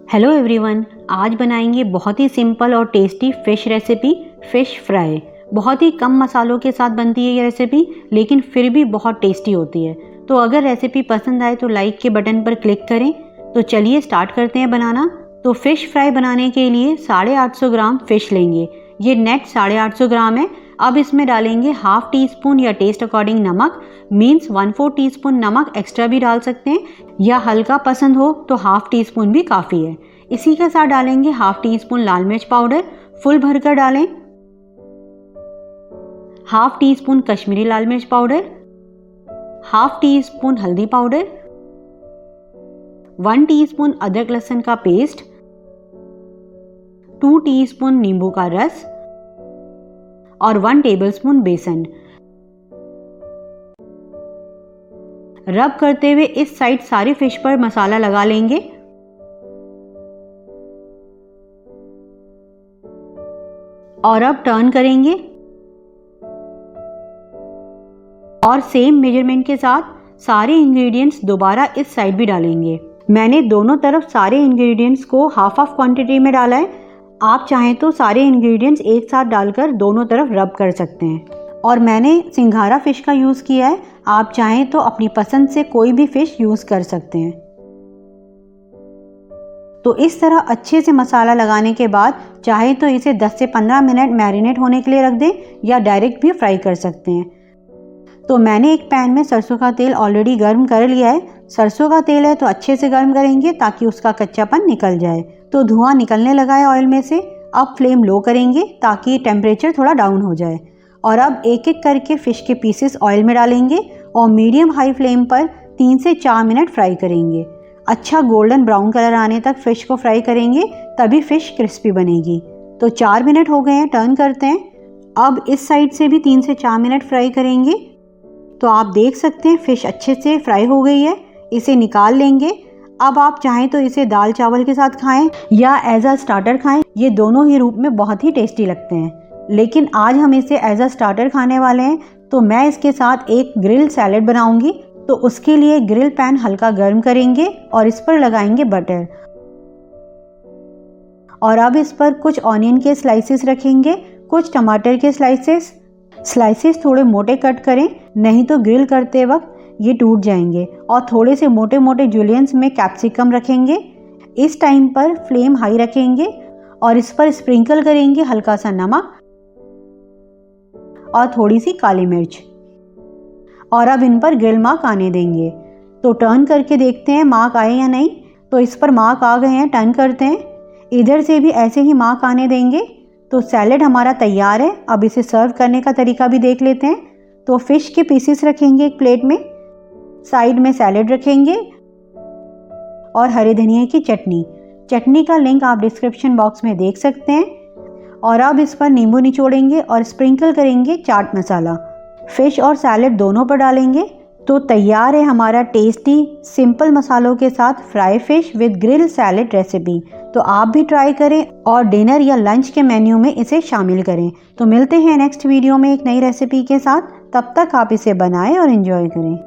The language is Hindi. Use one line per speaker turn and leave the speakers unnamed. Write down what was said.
हेलो एवरीवन, आज बनाएंगे बहुत ही सिंपल और tasty fish recipe fish fry. बहुत ही कम मसालों के साथ बनती है ये रेसिपी, लेकिन फिर भी बहुत टेस्टी होती है। तो अगर रेसिपी पसंद आए तो लाइक के बटन पर क्लिक करें। तो चलिए स्टार्ट करते हैं बनाना। तो फ़िश फ्राई बनाने के लिए 850 ग्राम फ़िश लेंगे। ये नेट 850 ग्राम है। अब इसमें डालेंगे हाफ टी स्पून या टेस्ट अकॉर्डिंग नमक, मीन्स 1/4 टीस्पून नमक एक्स्ट्रा भी डाल सकते हैं, या हल्का पसंद हो तो हाफ टी स्पून भी काफ़ी है। इसी के साथ डालेंगे हाफ टी स्पून लाल मिर्च पाउडर, फुल भरकर डालें। हाफ टी स्पून कश्मीरी लाल मिर्च पाउडर, हाफ टी स्पून हल्दी पाउडर, 1 टीस्पून अदरक लहसुन का पेस्ट, 2 टीस्पून नींबू का रस और 1 टेबलस्पून बेसन। रब करते हुए इस साइड सारी फिश पर मसाला लगा लेंगे। और अब टर्न करेंगे और सेम मेजरमेंट के साथ सारे इंग्रेडिएंट्स दोबारा इस साइड भी डालेंगे। मैंने दोनों तरफ सारे इंग्रेडिएंट्स को हाफ क्वांटिटी में डाला है। आप चाहें तो सारे इंग्रेडिएंट्स एक साथ डालकर दोनों तरफ रब कर सकते हैं। और मैंने सिंघारा फिश का यूज़ किया है। आप चाहें तो अपनी पसंद से कोई भी फिश यूज़ कर सकते हैं। तो इस तरह अच्छे से मसाला लगाने के बाद चाहे तो इसे 10 से 15 मिनट मैरिनेट होने के लिए रख दें, या डायरेक्ट भी फ्राई कर सकते हैं। तो मैंने एक पैन में सरसों का तेल ऑलरेडी गर्म कर लिया है। सरसों का तेल है तो अच्छे से गर्म करेंगे ताकि उसका कच्चापन निकल जाए। तो धुआं निकलने लगा है ऑयल में से। अब फ्लेम लो करेंगे ताकि टेम्परेचर थोड़ा डाउन हो जाए। और अब एक एक करके फ़िश के पीसेस ऑयल में डालेंगे और मीडियम हाई फ्लेम पर 3 से 4 मिनट फ्राई करेंगे। अच्छा गोल्डन ब्राउन कलर आने तक फ़िश को फ्राई करेंगे, तभी फ़िश क्रिस्पी बनेगी। तो 4 मिनट हो गए हैं, टर्न करते हैं। अब इस साइड से भी 3 से 4 मिनट फ्राई करेंगे। तो आप देख सकते हैं फ़िश अच्छे से फ्राई हो गई है। इसे निकाल लेंगे। अब आप चाहें तो इसे दाल चावल के साथ खाएं या एज अ स्टार्टर खाएं। ये दोनों ही रूप में बहुत ही टेस्टी लगते हैं, लेकिन आज हम इसे एज अ स्टार्टर खाने वाले हैं। तो मैं इसके साथ एक ग्रिल सैलेड बनाऊंगी। तो उसके लिए ग्रिल पैन हल्का गर्म करेंगे और इस पर लगाएंगे बटर। और अब इस पर कुछ ऑनियन के स्लाइसेस रखेंगे, कुछ टमाटर के स्लाइसेस थोड़े मोटे कट करें, नहीं तो ग्रिल करते वक्त ये टूट जाएंगे। और थोड़े से मोटे मोटे जुलियंस में कैप्सिकम रखेंगे। इस टाइम पर फ्लेम हाई रखेंगे और इस पर स्प्रिंकल करेंगे हल्का सा नमक और थोड़ी सी काली मिर्च। और अब इन पर ग्रिल मार्क आने देंगे। तो टर्न करके देखते हैं मार्क आए या नहीं। तो इस पर मार्क आ गए हैं, टर्न करते हैं। इधर से भी ऐसे ही मार्क आने देंगे। तो सैलेड हमारा तैयार है। अब इसे सर्व करने का तरीका भी देख लेते हैं। तो फिश के पीसेस रखेंगे एक प्लेट में, साइड में सैलेड रखेंगे और हरे धनिया की चटनी का लिंक आप डिस्क्रिप्शन बॉक्स में देख सकते हैं। और अब इस पर नींबू निचोड़ेंगे और स्प्रिंकल करेंगे चाट मसाला। फिश और सैलेड दोनों पर डालेंगे। तो तैयार है हमारा टेस्टी सिंपल मसालों के साथ fry fish with grill salad recipe. तो आप भी ट्राई करें और डिनर या लंच के मेन्यू में इसे शामिल करें। तो मिलते हैं नेक्स्ट वीडियो में एक नई रेसिपी के साथ। तब तक आप इसे बनाएं और एंजॉय करें।